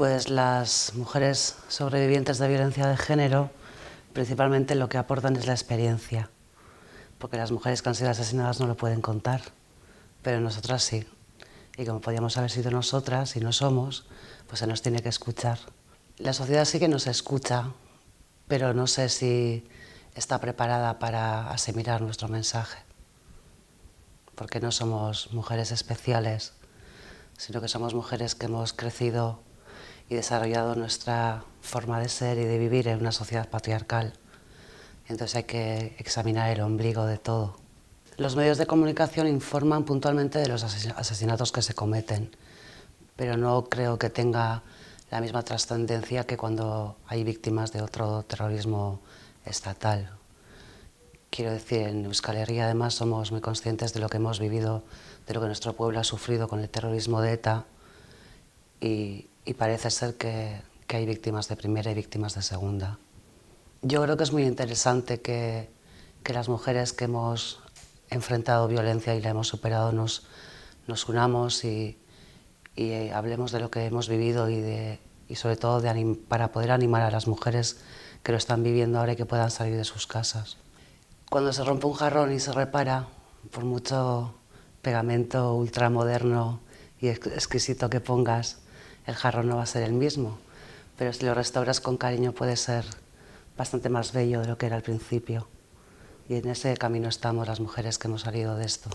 Pues las mujeres sobrevivientes de violencia de género principalmente lo que aportan es la experiencia, porque las mujeres que han sido asesinadas no lo pueden contar, pero nosotras sí. Y como podíamos haber sido nosotras y no somos, pues se nos tiene que escuchar. La sociedad sí que nos escucha, pero no sé si está preparada para asimilar nuestro mensaje, porque no somos mujeres especiales, sino que somos mujeres que hemos crecido y desarrollado nuestra forma de ser y de vivir en una sociedad patriarcal. Entonces hay que examinar el ombligo de todo. Los medios de comunicación informan puntualmente de los asesinatos que se cometen, pero no creo que tenga la misma trascendencia que cuando hay víctimas de otro terrorismo estatal. Quiero decir, en Euskal Herria además somos muy conscientes de lo que hemos vivido, de lo que nuestro pueblo ha sufrido con el terrorismo de ETA y parece ser que hay víctimas de primera y víctimas de segunda. Yo creo que es muy interesante que las mujeres que hemos enfrentado violencia y la hemos superado nos unamos y hablemos de lo que hemos vivido y sobre todo para poder animar a las mujeres que lo están viviendo ahora y que puedan salir de sus casas. Cuando se rompe un jarrón y se repara, por mucho pegamento ultramoderno y exquisito que pongas, el jarrón no va a ser el mismo, pero si lo restauras con cariño puede ser bastante más bello de lo que era al principio. Y en ese camino estamos las mujeres que hemos salido de esto.